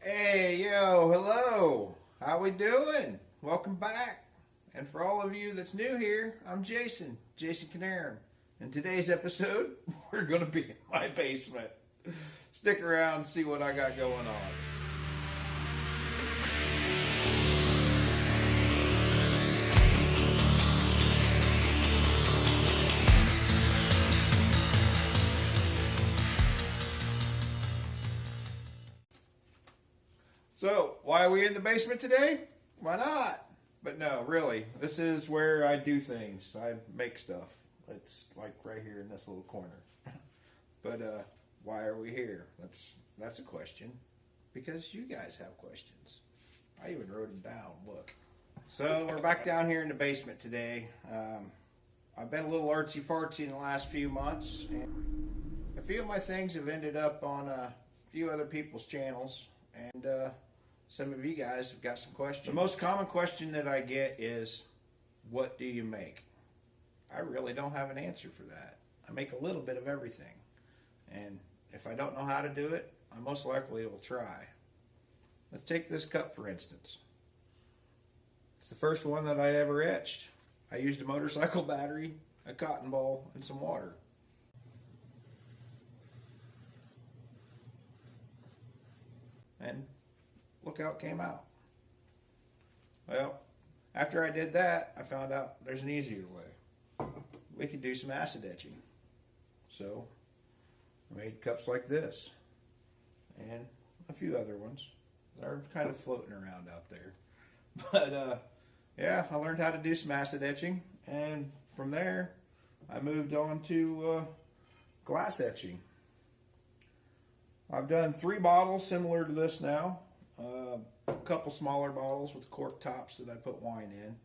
Hey, yo, hello. How we doing? Welcome back. And for all of you that's new here, I'm Jason Knarrim. In today's episode, we're going to be in my basement. Stick around and see what I got going on. So, why are we in the basement today? Why not? But no, really, this is where I do things. I make stuff. It's like right here in this little corner. But why are we here? That's a question. Because you guys have questions. I even wrote them down. Look. So we're back down here in the basement today. I've been a little artsy-fartsy in the last few months. And a few of my things have ended up on a few other people's channels. And some of you guys have got some questions. The most common question that I get is, what do you make? I really don't have an answer for that. I make a little bit of everything. And if I don't know how to do it, I most likely will try. Let's take this cup for instance. It's the first one that I ever etched. I used a motorcycle battery, a cotton ball, and some water. And look how it came out. Well, after I did that, I found out there's an easier way. We can do some acid etching. So, I made cups like this. And a few other ones. They're kind of floating around out there. But, yeah, I learned how to do some acid etching. And from there, I moved on to glass etching. I've done 3 bottles similar to this now. A couple smaller bottles with cork tops that I put wine in.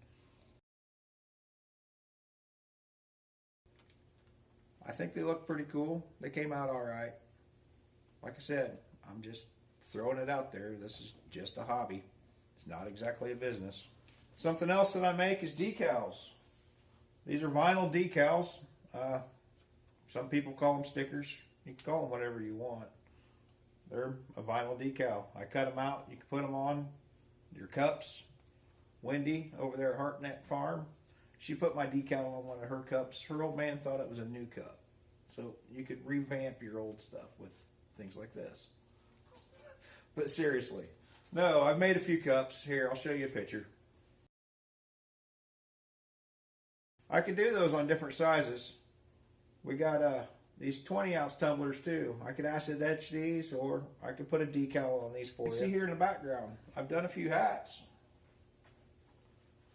I think they look pretty cool. They came out alright. Like I said, I'm just throwing it out there. This is just a hobby. It's not exactly a business. Something else that I make is decals. These are vinyl decals. Some people call them stickers. You can call them whatever you want. They're a vinyl decal. I cut them out. You can put them on your cups. Wendy over there at Hartnett Farm, she put my decal on one of her cups. Her old man thought it was a new cup. So you could revamp your old stuff with things like this. But seriously, no, I've made a few cups. Here, I'll show you a picture. I could do those on different sizes. We got these 20-ounce tumblers too. I could acid etch these, or I could put a decal on these for you. See here in the background, I've done a few hats.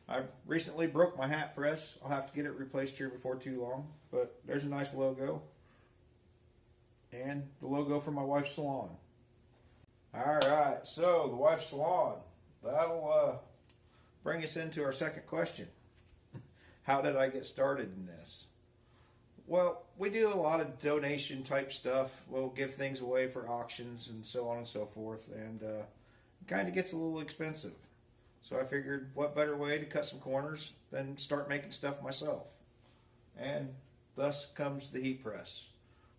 I recently broke my hat press. I'll have to get it replaced here before too long. But there's a nice logo. And the logo for my wife's salon. Alright, so the wife's salon. That'll bring us into our second question. How did I get started in this? Well, we do a lot of donation type stuff. We'll give things away for auctions and so on and so forth. And it kind of gets a little expensive. So I figured what better way to cut some corners than start making stuff myself. And thus comes the heat press.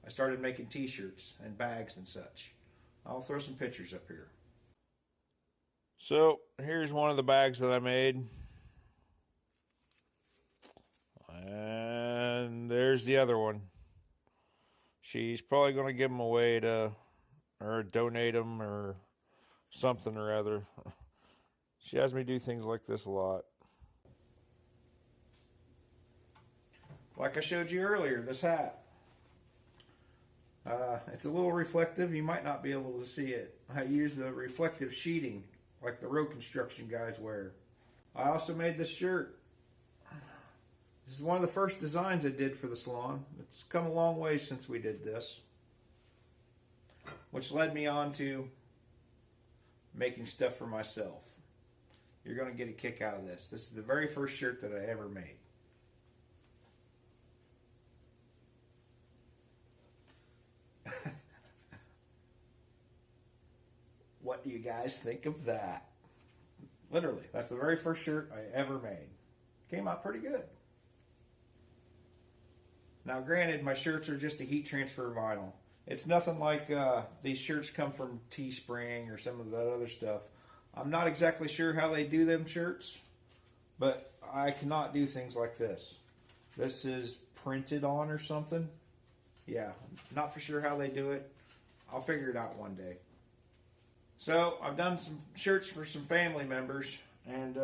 I started making t-shirts and bags and such. I'll throw some pictures up here. So here's one of the bags that I made. And there's the other one. She's probably going to give them away to, or donate them or something or other. She has me do things like this a lot. Like I showed you earlier, this hat. It's a little reflective. You might not be able to see it. I use the reflective sheeting like the road construction guys wear. I also made this shirt. This is one of the first designs I did for the salon. It's come a long way since we did this. Which led me on to making stuff for myself. You're going to get a kick out of this. This is the very first shirt that I ever made. What do you guys think of that? Literally, that's the very first shirt I ever made. Came out pretty good. Now granted, my shirts are just a heat transfer vinyl. It's nothing like these shirts come from Teespring or some of that other stuff. I'm not exactly sure how they do them shirts, but I cannot do things like this. This is printed on or something. Yeah, not for sure how they do it. I'll figure it out one day. So I've done some shirts for some family members, and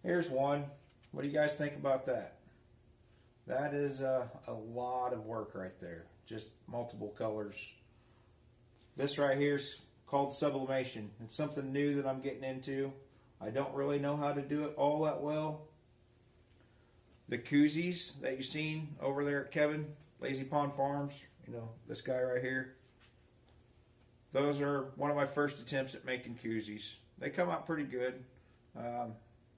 here's one. What do you guys think about that? That is a lot of work right there. Just multiple colors. This right here is called Sublimation. It's something new that I'm getting into. I don't really know how to do it all that well. The koozies that you've seen over there at Kevin, Lazy Pond Farms, you know, this guy right here. Those are one of my first attempts at making koozies. They come out pretty good.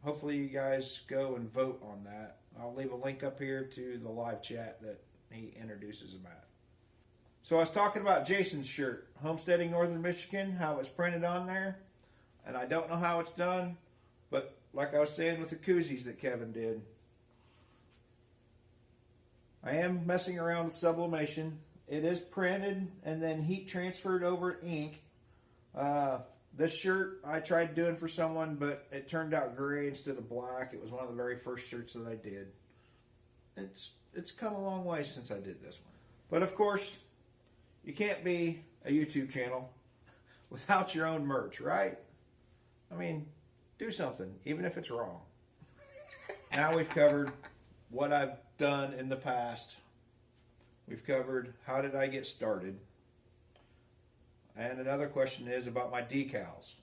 Hopefully you guys go and vote on that. I'll leave a link up here to the live chat that he introduces them at. So I was talking about Jason's shirt, Homesteading Northern Michigan, how it's printed on there. And I don't know how it's done, but like I was saying with the koozies that Kevin did, I am messing around with sublimation. It is printed and then heat transferred over ink. This shirt I tried doing for someone, but it turned out gray instead of black. It was one of the very first shirts that I did. It's come a long way since I did this one. But of course, you can't be a YouTube channel without your own merch, right? I mean, do something, even if it's wrong. Now we've covered what I've done in the past. We've covered how did I get started. And another question is about my decals.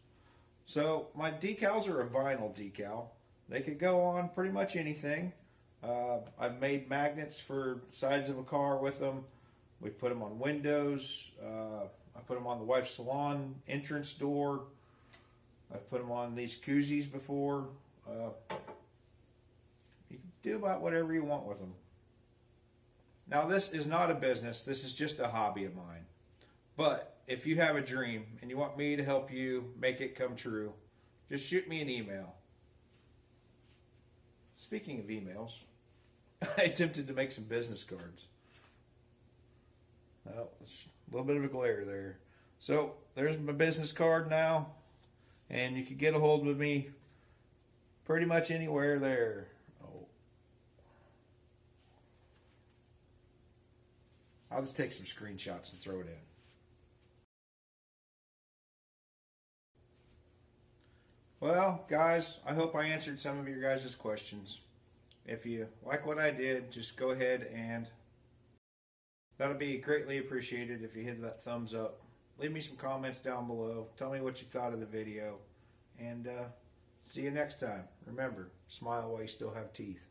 So my decals are a vinyl decal. They could go on pretty much anything. I've made magnets for sides of a car with them. We put them on windows. I put them on the wife's salon entrance door. I've put them on these koozies before. You can do about whatever you want with them. Now this is not a business. This is just a hobby of mine. But if you have a dream and you want me to help you make it come true, just shoot me an email. Speaking of emails, I attempted to make some business cards. Well, it's a little bit of a glare there. So there's my business card now, and you can get a hold of me pretty much anywhere there. Oh. I'll just take some screenshots and throw it in. Well, guys, I hope I answered some of your guys' questions. If you like what I did, just go ahead and that'll be greatly appreciated if you hit that thumbs up. Leave me some comments down below. Tell me what you thought of the video. And see you next time. Remember, smile while you still have teeth.